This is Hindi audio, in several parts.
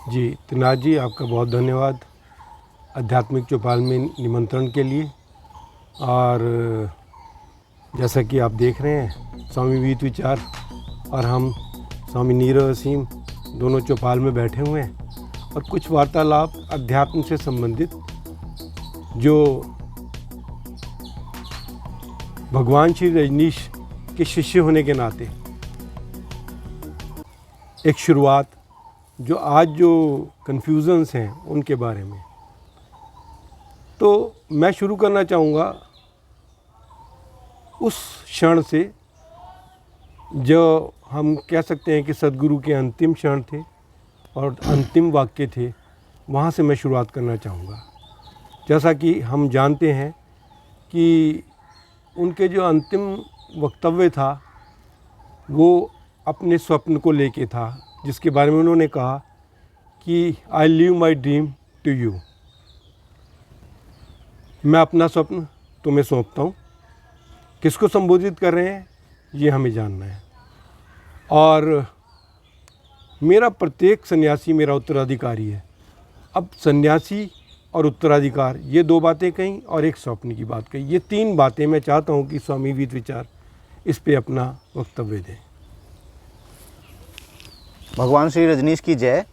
जी त्रिनाथ जी, आपका बहुत धन्यवाद आध्यात्मिक चौपाल में निमंत्रण के लिए। और जैसा कि आप देख रहे हैं, स्वामी विवेक विचार और हम स्वामी नीरव असीम दोनों चौपाल में बैठे हुए हैं और कुछ वार्तालाप अध्यात्म से संबंधित जो भगवान श्री रजनीश के शिष्य होने के नाते एक शुरुआत, जो आज जो कन्फ्यूज़न्स हैं उनके बारे में। तो मैं शुरू करना चाहूँगा उस क्षण से जो हम कह सकते हैं कि सदगुरु के अंतिम क्षण थे और अंतिम वाक्य थे, वहाँ से मैं शुरुआत करना चाहूँगा। जैसा कि हम जानते हैं कि उनके जो अंतिम वक्तव्य था वो अपने स्वप्न को लेके था, जिसके बारे में उन्होंने कहा कि I leave my dream to you. मैं अपना स्वप्न तुम्हें सौंपता हूँ। किसको संबोधित कर रहे हैं ये हमें जानना है। और मेरा प्रत्येक सन्यासी मेरा उत्तराधिकारी है। अब सन्यासी और उत्तराधिकार, ये दो बातें कहीं और एक स्वप्न की बात कही, ये तीन बातें मैं चाहता हूँ कि स्वामी विवेक विचार इस पे अपना वक्तव्य दें। भगवान श्री रजनीश की जय।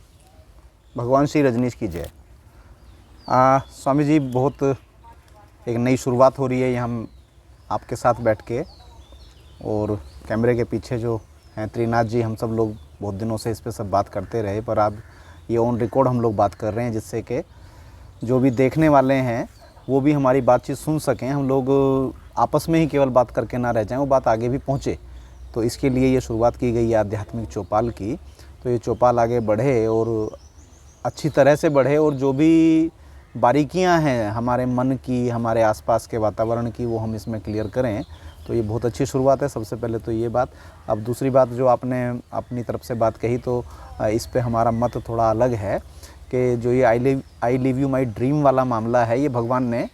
भगवान श्री रजनीश की जय। स्वामी जी, बहुत एक नई शुरुआत हो रही है यहाँ हम आपके साथ बैठ के, और कैमरे के पीछे जो हैं त्रिनाथ जी, हम सब लोग बहुत दिनों से इस पे सब बात करते रहे, पर अब ये ऑन रिकॉर्ड हम लोग बात कर रहे हैं, जिससे कि जो भी देखने वाले हैं वो भी हमारी बातचीत सुन सकें। हम लोग आपस में ही केवल बात करके ना रह जाएं, वो बात आगे भी पहुँचे। तो इसके लिए ये शुरुआत की गई है आध्यात्मिक चौपाल की। तो ये चौपाल आगे बढ़े और अच्छी तरह से बढ़े, और जो भी बारीकियां हैं हमारे मन की, हमारे आसपास के वातावरण की, वो हम इसमें क्लियर करें। तो ये बहुत अच्छी शुरुआत है। सबसे पहले तो ये बात। अब दूसरी बात जो आपने अपनी तरफ से बात कही, तो इस पे हमारा मत थोड़ा अलग है कि जो ये I live you my dream वाला मामला है, ये भगवान ने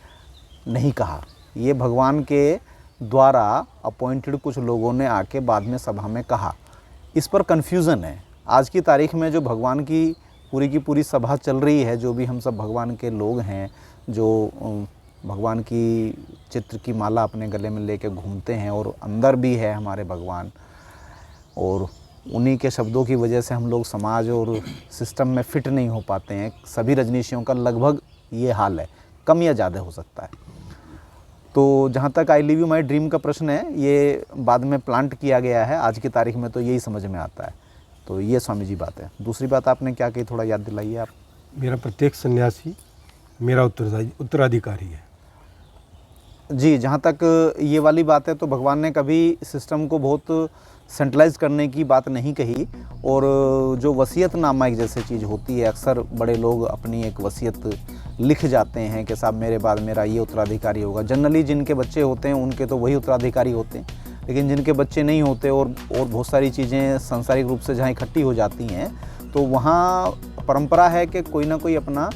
नहीं कहा। ये भगवान के द्वारा अपॉइंटेड कुछ लोगों ने आके बाद में सभा में कहा। इस पर कन्फ्यूज़न है। आज की तारीख में जो भगवान की पूरी सभा चल रही है, जो भी हम सब भगवान के लोग हैं, जो भगवान की चित्र की माला अपने गले में लेके घूमते हैं, और अंदर भी है हमारे भगवान, और उन्हीं के शब्दों की वजह से हम लोग समाज और सिस्टम में फिट नहीं हो पाते हैं। सभी रजनीशियों का लगभग ये हाल है, कम या ज़्यादा हो सकता है। तो जहाँ तक I live you my dream का प्रश्न है, ये बाद में प्लांट किया गया है। आज की तारीख में तो यही समझ में आता है। तो ये स्वामी जी बात है। दूसरी बात आपने क्या कही, थोड़ा याद दिलाइए आप। मेरा प्रत्येक सन्यासी मेरा उत्तराधिकारी है। जी, जहाँ तक ये वाली बात है, तो भगवान ने कभी सिस्टम को बहुत सेंट्रलाइज करने की बात नहीं कही। और जो वसीयतनामा एक जैसे चीज़ होती है, अक्सर बड़े लोग अपनी एक वसीयत लिख जाते हैं कि साहब मेरे बाद मेरा ये उत्तराधिकारी होगा। जनरली जिनके बच्चे होते हैं उनके तो वही उत्तराधिकारी होते हैं, लेकिन जिनके बच्चे नहीं होते और बहुत सारी चीज़ें सांसारिक रूप से जहाँ इकट्ठी हो जाती हैं, तो वहाँ परंपरा है कि कोई ना कोई अपना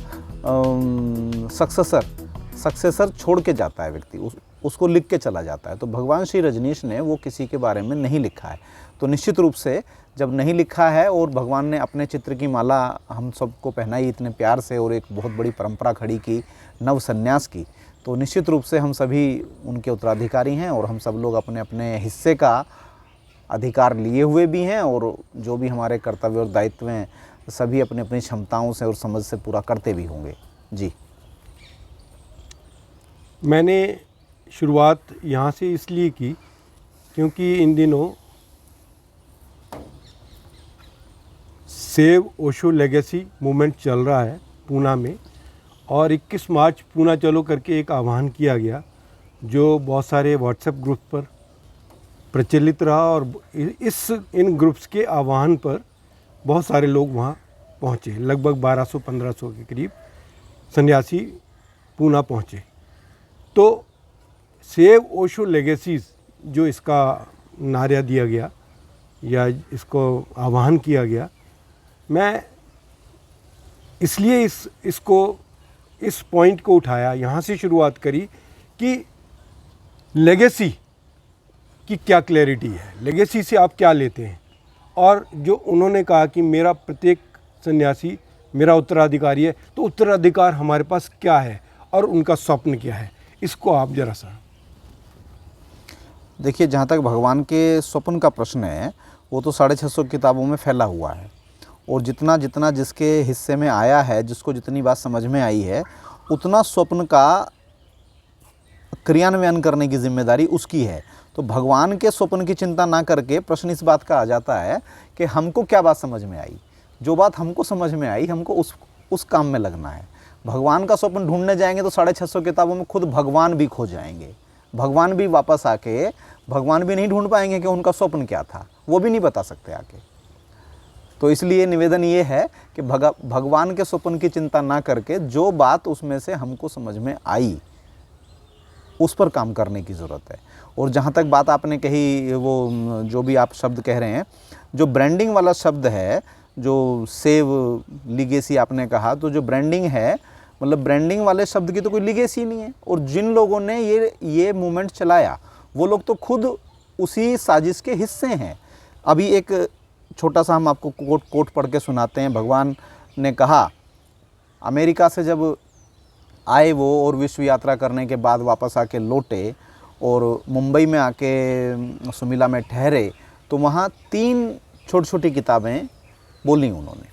सक्सेसर छोड़ के जाता है व्यक्ति, उसको लिख के चला जाता है। तो भगवान श्री रजनीश ने वो किसी के बारे में नहीं लिखा है। तो निश्चित रूप से जब नहीं लिखा है और भगवान ने अपने चित्र की माला हम सबको पहनाई इतने प्यार से, और एक बहुत बड़ी परंपरा खड़ी की नव संन्यास की, तो निश्चित रूप से हम सभी उनके उत्तराधिकारी हैं, और हम सब लोग अपने अपने हिस्से का अधिकार लिए हुए भी हैं, और जो भी हमारे कर्तव्य और दायित्व हैं सभी अपनी अपनी क्षमताओं से और समझ से पूरा करते भी होंगे। जी, मैंने शुरुआत यहाँ से इसलिए की क्योंकि इन दिनों सेव ओशो लेगेसी मूवमेंट चल रहा है पूना में, और 21 मार्च पूना चलो करके एक आह्वान किया गया, जो बहुत सारे व्हाट्सएप ग्रुप पर प्रचलित रहा। और इन ग्रुप्स के आह्वान पर बहुत सारे लोग वहाँ पहुँचे। लगभग 1200-1500 के करीब सन्यासी पूना पहुँचे। तो सेव ओशो लेगेसीज जो इसका नारा दिया गया या इसको आह्वान किया गया, मैं इसलिए इस पॉइंट को उठाया, यहाँ से शुरुआत करी कि लेगेसी की क्या क्लैरिटी है, लेगेसी से आप क्या लेते हैं। और जो उन्होंने कहा कि मेरा प्रत्येक सन्यासी मेरा उत्तराधिकारी है, तो उत्तराधिकार हमारे पास क्या है और उनका स्वप्न क्या है, इसको आप जरा सा। देखिए, जहाँ तक भगवान के स्वप्न का प्रश्न है, वो तो 650 किताबों में फैला हुआ है, और जितना जितना जिसके हिस्से में आया है, जिसको जितनी बात समझ में आई है, उतना स्वप्न का क्रियान्वयन करने की जिम्मेदारी उसकी है। तो भगवान के स्वप्न की चिंता ना करके प्रश्न इस बात का आ जाता है कि हमको क्या बात समझ में आई। जो बात हमको समझ में आई, हमको उस काम में लगना है। भगवान का स्वप्न ढूंढने जाएंगे तो 650 किताबों में खुद भगवान भी खो जाएंगे। भगवान भी वापस आके भगवान भी नहीं ढूंढ पाएंगे कि उनका स्वप्न क्या था, वो भी नहीं बता सकते आके। तो इसलिए निवेदन ये है कि भगवान के स्वप्न की चिंता ना करके जो बात उसमें से हमको समझ में आई, उस पर काम करने की ज़रूरत है। और जहाँ तक बात आपने कही, वो जो भी आप शब्द कह रहे हैं, जो ब्रांडिंग वाला शब्द है, जो सेव लीगेसी आपने कहा, तो जो ब्रांडिंग है, मतलब ब्रांडिंग वाले शब्द की तो कोई लीगेसी नहीं है। और जिन लोगों ने ये मूवमेंट चलाया, वो लोग तो खुद उसी साजिश के हिस्से हैं। अभी एक छोटा सा हम आपको कोट पढ़ के सुनाते हैं। भगवान ने कहा, अमेरिका से जब आए वो और विश्व यात्रा करने के बाद वापस आके लौटे और मुंबई में आके सुमिला में ठहरे, तो वहाँ 3 छोटी छोटी किताबें बोली उन्होंने।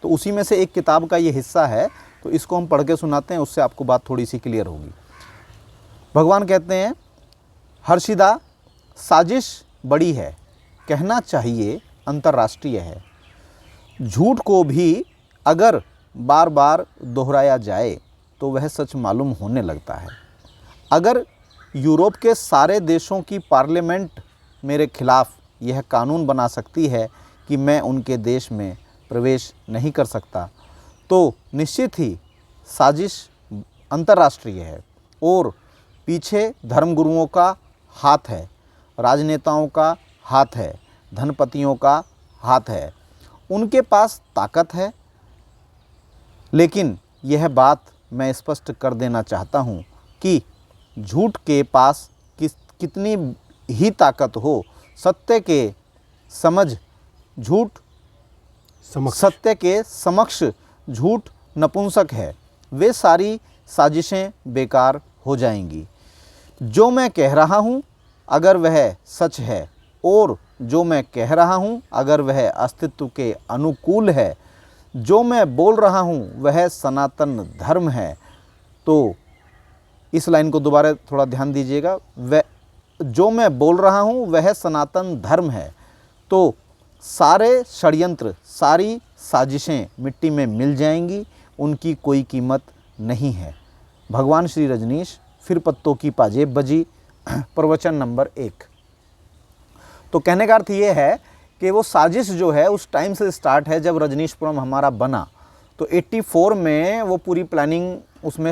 तो उसी में से एक किताब का ये हिस्सा है, तो इसको हम पढ़ के सुनाते हैं, उससे आपको बात थोड़ी सी क्लियर होगी। भगवान कहते हैं, हर्षिदा, साजिश बड़ी है, कहना चाहिए अंतर्राष्ट्रीय है। झूठ को भी अगर बार बार दोहराया जाए तो वह सच मालूम होने लगता है। अगर यूरोप के सारे देशों की पार्लियामेंट मेरे खिलाफ यह कानून बना सकती है कि मैं उनके देश में प्रवेश नहीं कर सकता, तो निश्चित ही साजिश अंतर्राष्ट्रीय है और पीछे धर्मगुरुओं का हाथ है, राजनेताओं का हाथ है, धनपतियों का हाथ है। उनके पास ताकत है। लेकिन यह बात मैं स्पष्ट कर देना चाहता हूँ कि झूठ के पास कितनी ही ताकत हो, सत्य के समक्ष झूठ नपुंसक है। वे सारी साजिशें बेकार हो जाएंगी। जो मैं कह रहा हूँ अगर वह सच है और जो मैं कह रहा हूँ अगर वह अस्तित्व के अनुकूल है, जो मैं बोल रहा हूँ वह सनातन धर्म है, तो इस लाइन को दोबारा थोड़ा ध्यान दीजिएगा। वह जो मैं बोल रहा हूँ वह सनातन धर्म है, तो सारे षड्यंत्र, सारी साजिशें मिट्टी में मिल जाएंगी, उनकी कोई कीमत नहीं है। भगवान श्री रजनीश, फिर पत्तों की पाजेब बजी, प्रवचन नंबर 1। तो कहने का अर्थ ये है कि वो साजिश जो है उस टाइम से स्टार्ट है जब रजनीशपुरम हमारा बना। तो 84 में वो पूरी प्लानिंग उसमें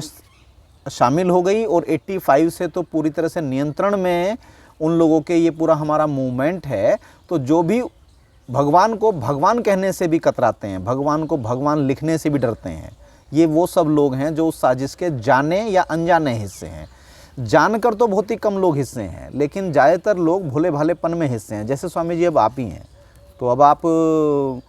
शामिल हो गई और 85 से तो पूरी तरह से नियंत्रण में उन लोगों के ये पूरा हमारा मूवमेंट है। तो जो भी भगवान को भगवान कहने से भी कतराते हैं, भगवान को भगवान लिखने से भी डरते हैं, ये वो सब लोग हैं जो उस साजिश के जाने या अनजाने हिस्से हैं। जानकर तो बहुत ही कम लोग हिस्से हैं, लेकिन ज़्यादातर लोग भोले भालेपन में हिस्से हैं। जैसे स्वामी जी अब आप ही हैं, तो अब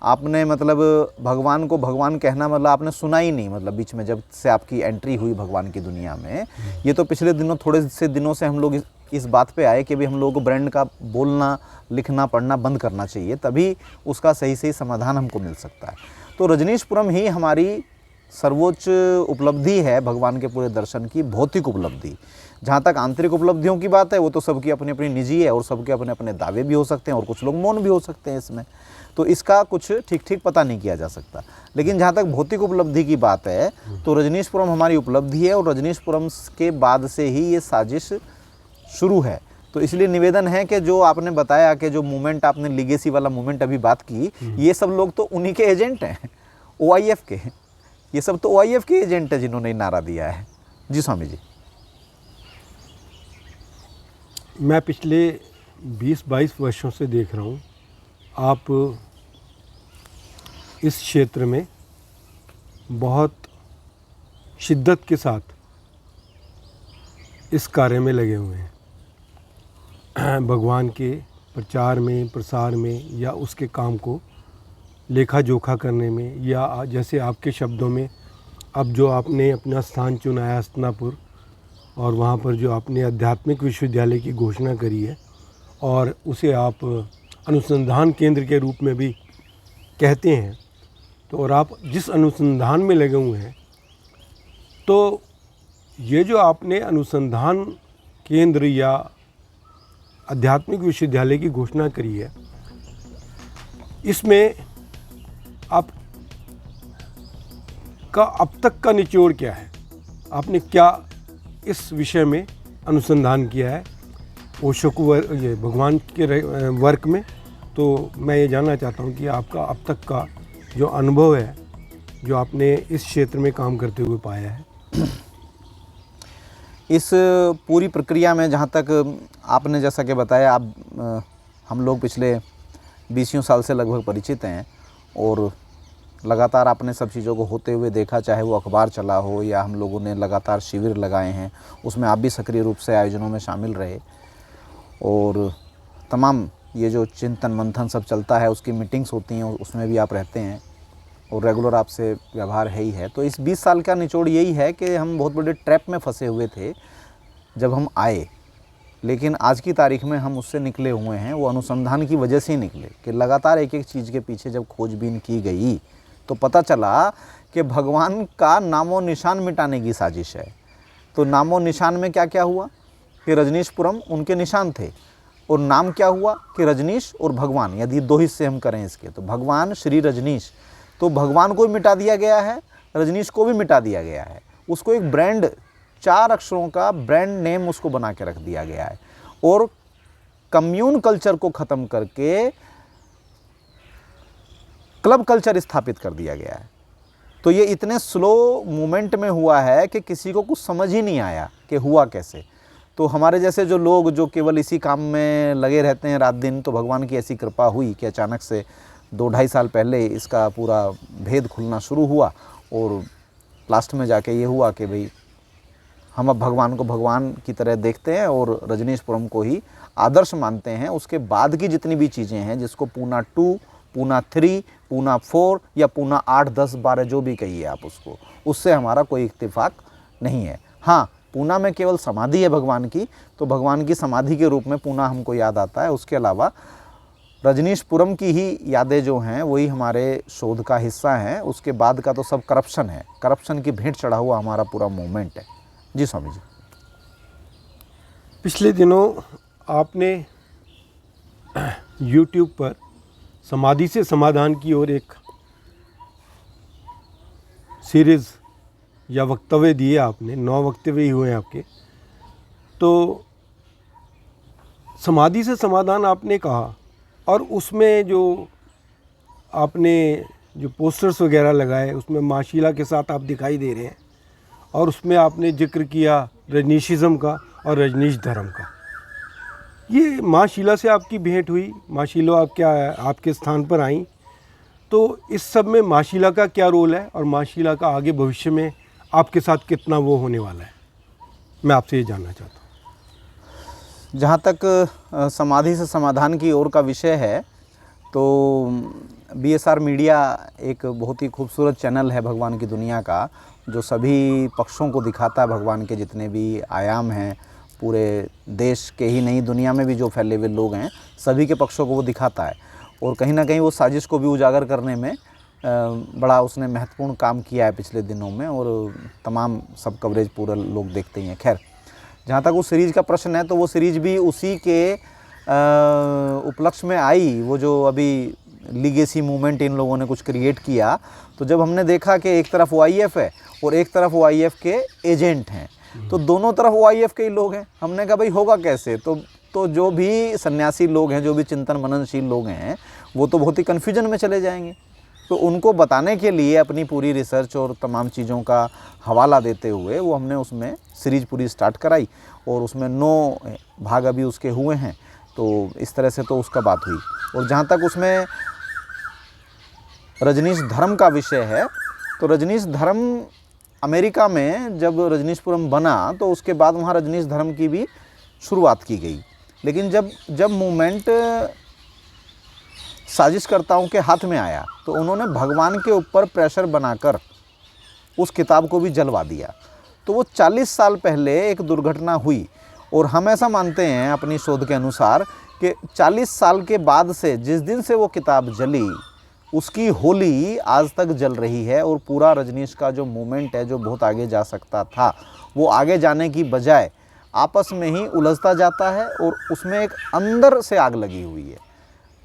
आपने मतलब भगवान को भगवान कहना मतलब आपने सुना ही नहीं, मतलब बीच में जब से आपकी एंट्री हुई भगवान की दुनिया में। ये तो पिछले दिनों, थोड़े से दिनों से हम लोग इस बात पे आए कि भी हम लोगों को ब्रांड का बोलना, लिखना, पढ़ना बंद करना चाहिए, तभी उसका सही सही समाधान हमको मिल सकता है। तो रजनीशपुरम ही हमारी सर्वोच्च उपलब्धि है भगवान के पूरे दर्शन की, भौतिक उपलब्धि। जहाँ तक आंतरिक उपलब्धियों की बात है, वो तो सबकी अपनी अपनी निजी है और सबके अपने अपने दावे भी हो सकते हैं और कुछ लोग मौन भी हो सकते हैं इसमें, तो इसका कुछ ठीक ठीक पता नहीं किया जा सकता। लेकिन जहाँ तक भौतिक उपलब्धि की बात है, तो रजनीशपुरम हमारी उपलब्धि है और रजनीशपुरम के बाद से ही ये साजिश शुरू है। तो इसलिए निवेदन है कि जो आपने बताया कि जो मूवमेंट आपने लीगेसी वाला मूवमेंट अभी बात की, ये सब लोग तो उन्हीं के एजेंट हैं, OIF के। ये सब तो OIF के एजेंट है जिन्होंने नारा दिया है। जी स्वामी जी। मैं पिछले 20-22 वर्षों से देख रहा हूँ आप इस क्षेत्र में बहुत शिद्दत के साथ इस कार्य में लगे हुए हैं, भगवान के प्रचार में, प्रसार में या उसके काम को लेखा जोखा करने में, या जैसे आपके शब्दों में अब जो आपने अपना स्थान चुना है हस्तिनापुर, और वहाँ पर जो आपने आध्यात्मिक विश्वविद्यालय की घोषणा करी है और उसे आप अनुसंधान केंद्र के रूप में भी कहते हैं, तो और आप जिस अनुसंधान में लगे हुए हैं, तो ये जो आपने अनुसंधान केंद्र या आध्यात्मिक विश्वविद्यालय की घोषणा करी है, इसमें आप का अब तक का निचोड़ क्या है? आपने क्या इस विषय में अनुसंधान किया है ओशो को ये भगवान के वर्क में? तो मैं ये जानना चाहता हूँ कि आपका अब तक का जो अनुभव है, जो आपने इस क्षेत्र में काम करते हुए पाया है। इस पूरी प्रक्रिया में जहाँ तक आपने जैसा कि बताया, आप हम लोग पिछले 20 साल से लगभग परिचित हैं और लगातार आपने सब चीज़ों को होते हुए देखा, चाहे वो अखबार चला हो या हम लोगों ने लगातार शिविर लगाए हैं, उसमें आप भी सक्रिय रूप से आयोजनों में शामिल रहे, और तमाम ये जो चिंतन मंथन सब चलता है उसकी मीटिंग्स होती हैं, उसमें भी आप रहते हैं और रेगुलर आपसे व्यवहार है ही है। तो इस 20 साल का निचोड़ यही है कि हम बहुत बड़े ट्रैप में फंसे हुए थे जब हम आए, लेकिन आज की तारीख में हम उससे निकले हुए हैं। वो अनुसंधान की वजह से ही निकले कि लगातार एक एक चीज़ के पीछे जब खोजबीन की गई तो पता चला कि भगवान का नामो निशान मिटाने की साजिश है। तो नामो निशान में क्या क्या हुआ कि रजनीशपुरम उनके निशान थे, और नाम क्या हुआ कि रजनीश और भगवान, यदि 2 हिस्से हम करें इसके, तो भगवान श्री रजनीश, तो भगवान को भी मिटा दिया गया है, रजनीश को भी मिटा दिया गया है। उसको एक ब्रांड, 4 अक्षरों का ब्रांड नेम उसको बना के रख दिया गया है, और कम्यून कल्चर को ख़त्म करके क्लब कल्चर स्थापित कर दिया गया है। तो ये इतने स्लो मूवमेंट में हुआ है कि किसी को कुछ समझ ही नहीं आया कि हुआ कैसे। तो हमारे जैसे जो लोग जो केवल इसी काम में लगे रहते हैं रात दिन, तो भगवान की ऐसी कृपा हुई कि अचानक से 2-2.5 साल पहले इसका पूरा भेद खुलना शुरू हुआ, और लास्ट में जाके ये हुआ कि भाई हम अब भगवान को भगवान की तरह देखते हैं और रजनीशपुरम को ही आदर्श मानते हैं। उसके बाद की जितनी भी चीज़ें हैं, जिसको पूना 2, पूना 3, पूना 4 या पूना 8, 10, 12 जो भी कहिए आप उसको, उससे हमारा कोई इत्तेफाक नहीं है। हाँ, पूना में केवल समाधि है भगवान की, तो भगवान की समाधि के रूप में पूना हमको याद आता है। उसके अलावा रजनीशपुरम की ही यादें जो हैं वही हमारे शोध का हिस्सा हैं। उसके बाद का तो सब करप्शन है, करप्शन की भेंट चढ़ा हुआ हमारा पूरा मूवमेंट है। जी स्वामी जी। पिछले दिनों आपने YouTube पर समाधि से समाधान की ओर एक सीरीज़ या वक्तव्य दिए आपने, 9 वक्तव्य ही हुए आपके। तो समाधि से समाधान आपने कहा, और उसमें जो आपने जो पोस्टर्स वगैरह लगाए उसमें माँ शीला के साथ आप दिखाई दे रहे हैं, और उसमें आपने जिक्र किया रजनीशिज़्म का और रजनीश धर्म का। ये माँ शीला से आपकी भेंट हुई, माँ शीला आपके स्थान पर आई, तो इस सब में माँ शीला का क्या रोल है और माँ शीला का आगे भविष्य में आपके साथ कितना वो होने वाला है, मैं आपसे ये जानना चाहता हूँ। जहाँ तक समाधि से समाधान की ओर का विषय है, तो BSR मीडिया एक बहुत ही खूबसूरत चैनल है भगवान की दुनिया का, जो सभी पक्षों को दिखाता है। भगवान के जितने भी आयाम हैं, पूरे देश के ही नहीं दुनिया में भी जो फैले हुए लोग हैं, सभी के पक्षों को वो दिखाता है, और कहीं ना कहीं वो साजिश को भी उजागर करने में बड़ा उसने महत्वपूर्ण काम किया है पिछले दिनों में, और तमाम सब कवरेज पूरा लोग देखते ही हैं। खैर, जहाँ तक उस सीरीज़ का प्रश्न है, तो वो सीरीज़ भी उसी के उपलक्ष्य में आई। वो जो अभी लीगेसी मूवमेंट इन लोगों ने कुछ क्रिएट किया, तो जब हमने देखा कि एक तरफ OIF है और एक तरफ OIF के एजेंट हैं, तो दोनों तरफ OIF के ही लोग हैं। हमने कहा भाई होगा कैसे? तो जो भी सन्यासी लोग हैं, जो भी चिंतन मननशील लोग हैं, वो तो बहुत ही कन्फ्यूजन में चले जाएंगे। तो उनको बताने के लिए अपनी पूरी रिसर्च और तमाम चीज़ों का हवाला देते हुए वो हमने उसमें सीरीज़ पूरी स्टार्ट कराई, और उसमें 9 भाग अभी उसके हुए हैं। तो इस तरह से तो उसका बात हुई। और जहाँ तक उसमें रजनीश धर्म का विषय है, तो रजनीश धर्म अमेरिका में जब रजनीशपुरम बना, तो उसके बाद वहाँ रजनीश धर्म की भी शुरुआत की गई। लेकिन जब मूवमेंट साजिशकर्ताओं के हाथ में आया तो उन्होंने भगवान के ऊपर प्रेशर बनाकर उस किताब को भी जलवा दिया। तो वो 40 साल पहले एक दुर्घटना हुई और हम ऐसा मानते हैं अपनी शोध के अनुसार कि 40 साल के बाद से जिस दिन से वो किताब जली उसकी होली आज तक जल रही है और पूरा रजनीश का जो मूवमेंट है जो बहुत आगे जा सकता था वो आगे जाने की बजाय आपस में ही उलझता जाता है और उसमें एक अंदर से आग लगी हुई है।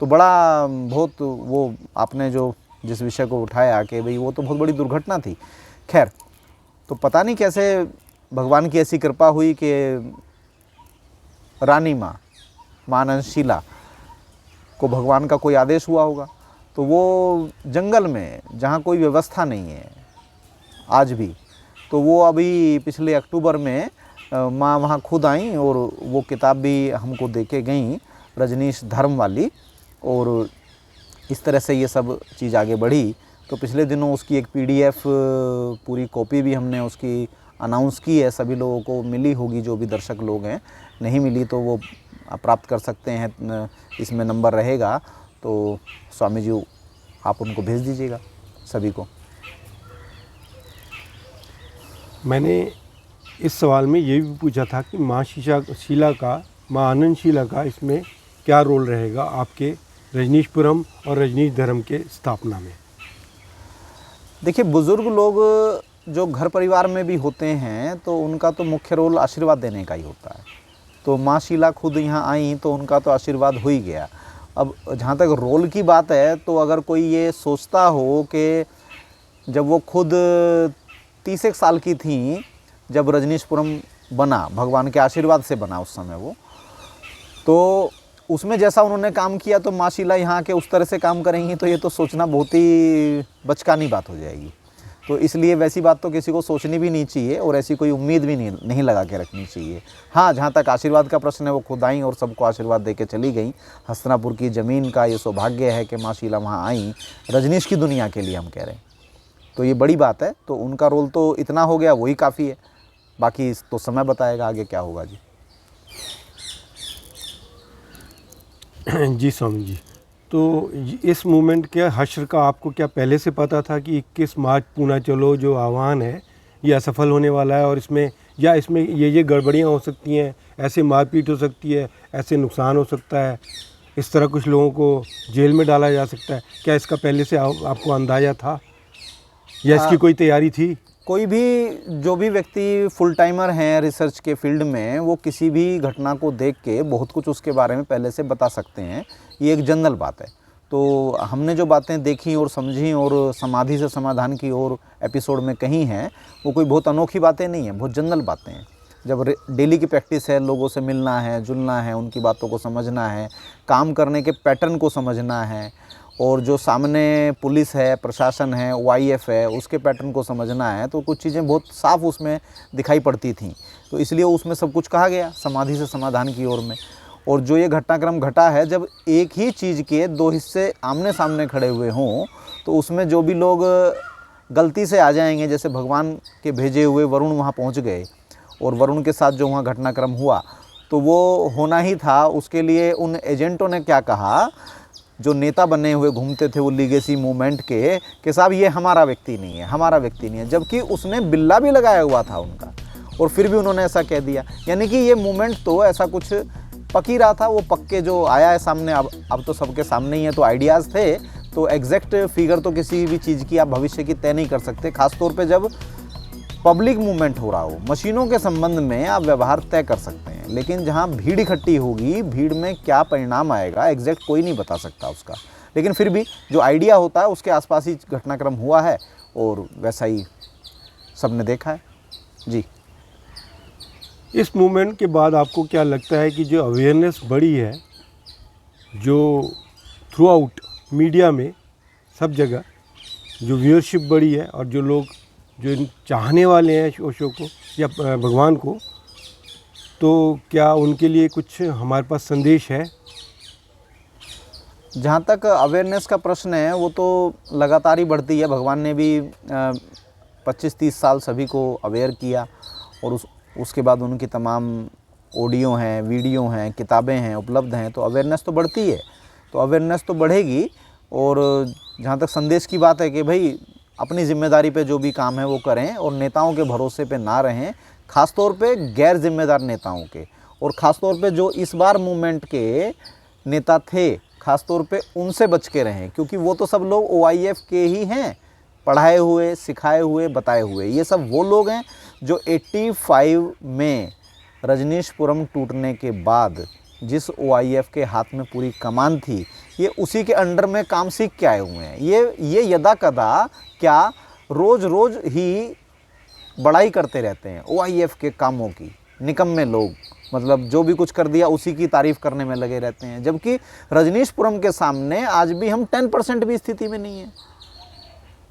तो बड़ा बहुत वो आपने जो जिस विषय को उठाया कि भाई वो तो बहुत बड़ी दुर्घटना थी। खैर, तो पता नहीं कैसे भगवान की ऐसी कृपा हुई कि रानी माँ मानसशिला को भगवान का कोई आदेश हुआ होगा, तो वो जंगल में जहाँ कोई व्यवस्था नहीं है आज भी, तो वो अभी पिछले अक्टूबर में माँ वहाँ खुद आई और वो किताब भी हमको दे के गई, रजनीश धर्म वाली, और इस तरह से ये सब चीज़ आगे बढ़ी। तो पिछले दिनों उसकी एक PDF पूरी कॉपी भी हमने उसकी अनाउंस की है, सभी लोगों को मिली होगी, जो भी दर्शक लोग हैं, नहीं मिली तो वो प्राप्त कर सकते हैं, इसमें नंबर रहेगा, तो स्वामी जी आप उनको भेज दीजिएगा सभी को। मैंने इस सवाल में ये भी पूछा था कि माँ शीला का, माँ आनंदशिला का इसमें क्या रोल रहेगा आपके रजनीशपुरम और रजनीश धर्म के स्थापना में। देखिए, बुज़ुर्ग लोग जो घर परिवार में भी होते हैं तो उनका तो मुख्य रोल आशीर्वाद देने का ही होता है। तो माँ शीला खुद यहाँ आई तो उनका तो आशीर्वाद हो ही गया। अब जहाँ तक रोल की बात है, तो अगर कोई ये सोचता हो कि जब वो खुद 30 साल की थी जब रजनीशपुरम बना, भगवान के आशीर्वाद से बना उस समय वो, तो उसमें जैसा उन्होंने काम किया तो माँ शीला यहाँ के उस तरह से काम करेंगी, तो ये तो सोचना बहुत ही बचकानी बात हो जाएगी। तो इसलिए वैसी बात तो किसी को सोचनी भी नहीं चाहिए और ऐसी कोई उम्मीद भी नहीं लगा के रखनी चाहिए। हाँ, जहाँ तक आशीर्वाद का प्रश्न है, वो खुद आई और सबको आशीर्वाद दे के चली गई। हस्तिनापुर की ज़मीन का ये सौभाग्य है कि माँ शीला वहाँ आई, रजनीश की दुनिया के लिए हम कह रहे हैं, तो ये बड़ी बात है। तो उनका रोल तो इतना हो गया, वही काफ़ी है, बाकी तो समय बताएगा आगे क्या होगा जी। जी स्वामी जी, तो इस मूवमेंट के हश्र का आपको क्या पहले से पता था कि 21 मार्च पूना चलो जो आह्वान है ये असफल होने वाला है, और इसमें ये गड़बड़ियाँ हो सकती हैं, ऐसे मारपीट हो सकती है, ऐसे नुकसान हो सकता है, इस तरह कुछ लोगों को जेल में डाला जा सकता है, क्या इसका पहले से आपको अंदाज़ा था या इसकी कोई तैयारी थी? कोई भी जो भी व्यक्ति फुल टाइमर हैं रिसर्च के फील्ड में, वो किसी भी घटना को देख के बहुत कुछ उसके बारे में पहले से बता सकते हैं, ये एक जनरल बात है। तो हमने जो बातें देखी और समझी और समाधि से समाधान की और एपिसोड में कही हैं, वो कोई बहुत अनोखी बातें नहीं हैं, बहुत जनरल बातें हैं। जब डेली की प्रैक्टिस है, लोगों से मिलना है, जुलना है, उनकी बातों को समझना है, काम करने के पैटर्न को समझना है, और जो सामने पुलिस है, प्रशासन है, OIF है, उसके पैटर्न को समझना है, तो कुछ चीज़ें बहुत साफ उसमें दिखाई पड़ती थीं। तो इसलिए उसमें सब कुछ कहा गया समाधि से समाधान की ओर में। और जो ये घटनाक्रम घटा है, जब एक ही चीज़ के दो हिस्से आमने सामने खड़े हुए हों, तो उसमें जो भी लोग गलती से आ जाएंगे, जैसे भगवान के भेजे हुए वरुण वहाँ पहुँच गए और वरुण के साथ जो वहाँ घटनाक्रम हुआ, तो वो होना ही था। उसके लिए उन एजेंटों ने क्या कहा, जो नेता बने हुए घूमते थे वो लीगेसी मूवमेंट के, कि साहब ये हमारा व्यक्ति नहीं है, हमारा व्यक्ति नहीं है, जबकि उसने बिल्ला भी लगाया हुआ था उनका, और फिर भी उन्होंने ऐसा कह दिया। यानी कि ये मूवमेंट तो ऐसा कुछ पक ही रहा था, वो पक के जो आया है सामने, अब तो सबके सामने ही है। तो आइडियाज़ थे, तो एग्जैक्ट फिगर तो किसी भी चीज़ की आप भविष्य की तय नहीं कर सकते, खासतौर पर जब पब्लिक मूवमेंट हो रहा हो। मशीनों के संबंध में आप व्यवहार तय कर सकते हैं, लेकिन जहां भीड़ इकट्ठी होगी, भीड़ में क्या परिणाम आएगा एग्जैक्ट कोई नहीं बता सकता उसका। लेकिन फिर भी जो आइडिया होता है उसके आसपास ही घटनाक्रम हुआ है और वैसा ही सबने देखा है जी। इस मूवमेंट के बाद आपको क्या लगता है कि जो अवेयरनेस बढ़ी है, जो थ्रू आउट मीडिया में सब जगह जो व्यूअरशिप बढ़ी है, और जो लोग जो चाहने वाले हैं शो को या भगवान को, तो क्या उनके लिए कुछ हमारे पास संदेश है? जहाँ तक अवेयरनेस का प्रश्न है, वो तो लगातार ही बढ़ती है। भगवान ने भी 25-30 साल सभी को अवेयर किया, और उसके बाद उनकी तमाम ऑडियो हैं, वीडियो हैं, किताबें हैं, उपलब्ध हैं, तो अवेयरनेस तो बढ़ती है। तो अवेयरनेस तो बढ़ेगी। और जहाँ तक संदेश की बात है कि भाई अपनी जिम्मेदारी पे जो भी काम है वो करें और नेताओं के भरोसे पे ना रहें, ख़ास तौर पे गैर जिम्मेदार नेताओं के। और ख़ास तौर पे जो इस बार मूवमेंट के नेता थे, ख़ास तौर पे उनसे बच के रहें, क्योंकि वो तो सब लोग OIF के ही हैं, पढ़ाए हुए, सिखाए हुए, बताए हुए। ये सब वो लोग हैं जो 85 में रजनीशपुरम टूटने के बाद जिस OIF के हाथ में पूरी कमान थी, ये उसी के अंडर में काम सीख के आए हुए हैं। ये यदा कदा क्या रोज़ रोज़ ही बड़ाई करते रहते हैं OIF के कामों की। निकम्मे लोग, मतलब जो भी कुछ कर दिया उसी की तारीफ़ करने में लगे रहते हैं, जबकि रजनीशपुरम के सामने आज भी हम 10% भी स्थिति में नहीं है।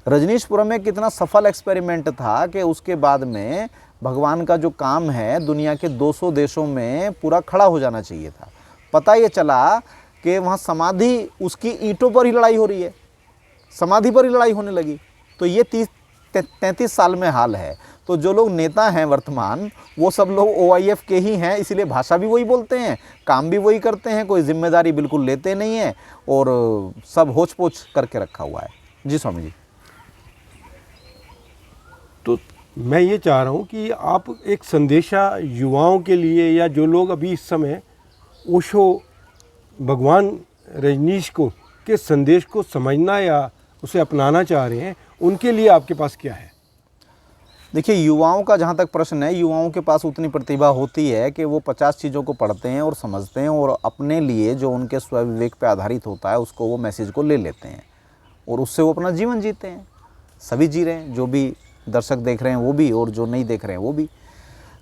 रजनीशपुरम एक कितना सफल एक्सपेरिमेंट था कि उसके बाद में भगवान का जो काम है दुनिया के 200 देशों में पूरा खड़ा हो जाना चाहिए था। पता ये चला कि वहाँ समाधि, उसकी ईंटों पर ही लड़ाई हो रही है, समाधि पर ही लड़ाई होने लगी। तो ये 33 साल में हाल है। तो जो लोग नेता हैं वर्तमान, वो सब लोग OIF के ही हैं, इसीलिए भाषा भी वही बोलते हैं, काम भी वही करते हैं, कोई जिम्मेदारी बिल्कुल लेते नहीं हैं और सब होच पोच करके रखा हुआ है। जी स्वामी जी। तो मैं ये चाह रहा हूँ कि आप एक संदेशा युवाओं के लिए, या जो लोग अभी इस समय ओशो भगवान रजनीश को के संदेश को समझना या उसे अपनाना चाह रहे हैं, उनके लिए आपके पास क्या है? देखिए, युवाओं का जहाँ तक प्रश्न है, युवाओं के पास उतनी प्रतिभा होती है कि वो 50 चीज़ों को पढ़ते हैं और समझते हैं और अपने लिए जो उनके स्वविवेक पे आधारित होता है उसको वो मैसेज को ले लेते हैं और उससे वो अपना जीवन जीते हैं। सभी जी रहे हैं, जो भी दर्शक देख रहे हैं वो भी, और जो नहीं देख रहे हैं वो भी।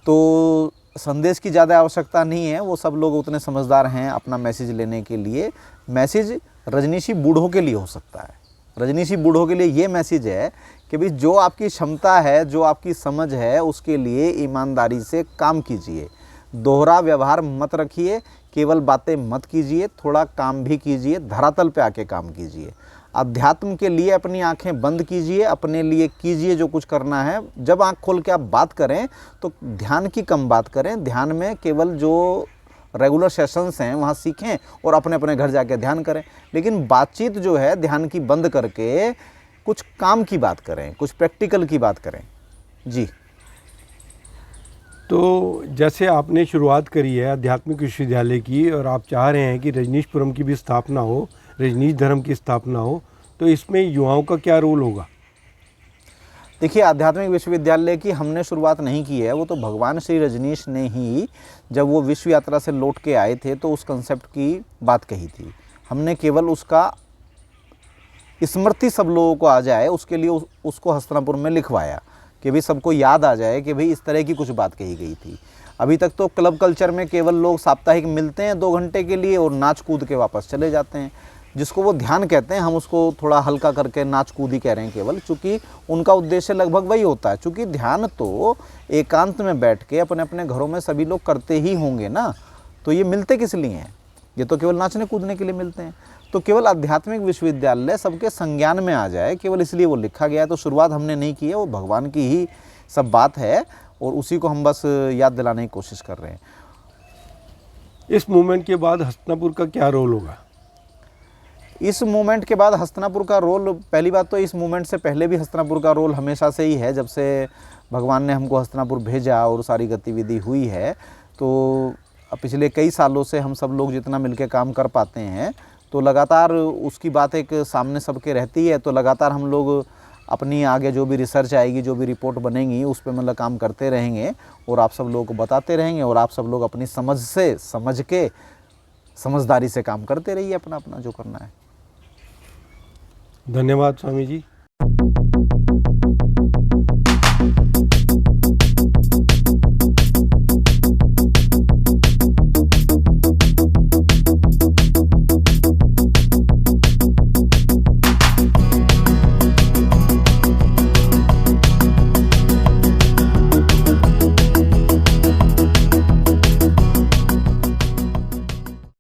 तो संदेश की ज़्यादा आवश्यकता नहीं है, वो सब लोग उतने समझदार हैं अपना मैसेज लेने के लिए। मैसेज रजनीशी बूढ़ों के लिए हो सकता है। रजनीशी बूढ़ों के लिए ये मैसेज है कि भाई जो आपकी क्षमता है, जो आपकी समझ है, उसके लिए ईमानदारी से काम कीजिए। दोहरा व्यवहार मत रखिए, केवल बातें मत कीजिए, थोड़ा काम भी कीजिए, धरातल पे आके काम कीजिए। अध्यात्म के लिए अपनी आंखें बंद कीजिए, अपने लिए कीजिए जो कुछ करना है। जब आंख खोल के आप बात करें तो ध्यान की कम बात करें, ध्यान में केवल जो रेगुलर सेशंस हैं वहाँ सीखें और अपने अपने घर जाके ध्यान करें। लेकिन बातचीत जो है ध्यान की बंद करके कुछ काम की बात करें, कुछ प्रैक्टिकल की बात करें। जी। तो जैसे आपने शुरुआत करी है आध्यात्मिक विश्वविद्यालय की, और आप चाह रहे हैं कि रजनीशपुरम की भी स्थापना हो, रजनीश धर्म की स्थापना हो, तो इसमें युवाओं का क्या रोल होगा? देखिए, आध्यात्मिक विश्वविद्यालय की हमने शुरुआत नहीं की है, वो तो भगवान श्री रजनीश ने ही जब वो विश्व यात्रा से लौट के आए थे तो उस कंसेप्ट की बात कही थी। हमने केवल उसका स्मृति सब लोगों को आ जाए उसके लिए उसको हस्तिनापुर में लिखवाया कि भाई सबको याद आ जाए कि भाई इस तरह की कुछ बात कही गई थी। अभी तक तो क्लब कल्चर में केवल लोग साप्ताहिक मिलते हैं 2 घंटे के लिए और नाच कूद के वापस चले जाते हैं, जिसको वो ध्यान कहते हैं। हम उसको थोड़ा हल्का करके नाच कूद ही कह रहे हैं केवल, चूँकि उनका उद्देश्य लगभग वही होता है। चूँकि ध्यान तो एकांत में बैठ के अपने अपने घरों में सभी लोग करते ही होंगे ना, तो ये मिलते किस लिए हैं? ये तो केवल नाचने कूदने के लिए मिलते हैं। तो केवल आध्यात्मिक विश्वविद्यालय सबके संज्ञान में आ जाए, केवल इसलिए वो लिखा गया है। तो शुरुआत हमने नहीं की है, वो भगवान की ही सब बात है और उसी को हम बस याद दिलाने की कोशिश कर रहे हैं। इस मूवमेंट के बाद हस्तिनापुर का क्या रोल होगा? इस मूवमेंट के बाद हस्तिनापुर का रोल, पहली बात तो इस मूवमेंट से पहले भी हस्तिनापुर का रोल हमेशा से ही है। जब से भगवान ने हमको हस्तिनापुर भेजा और सारी गतिविधि हुई है, तो पिछले कई सालों से हम सब लोग जितना मिलके काम कर पाते हैं, तो लगातार उसकी बात एक सामने सबके रहती है। तो लगातार हम लोग अपनी आगे जो भी रिसर्च आएगी, जो भी रिपोर्ट बनेगी, उस पर मतलब काम करते रहेंगे और आप सब लोगों को बताते रहेंगे। और आप सब लोग अपनी समझ से, समझ के, समझदारी से काम करते रहिए अपना अपना जो करना है। धन्यवाद स्वामी जी।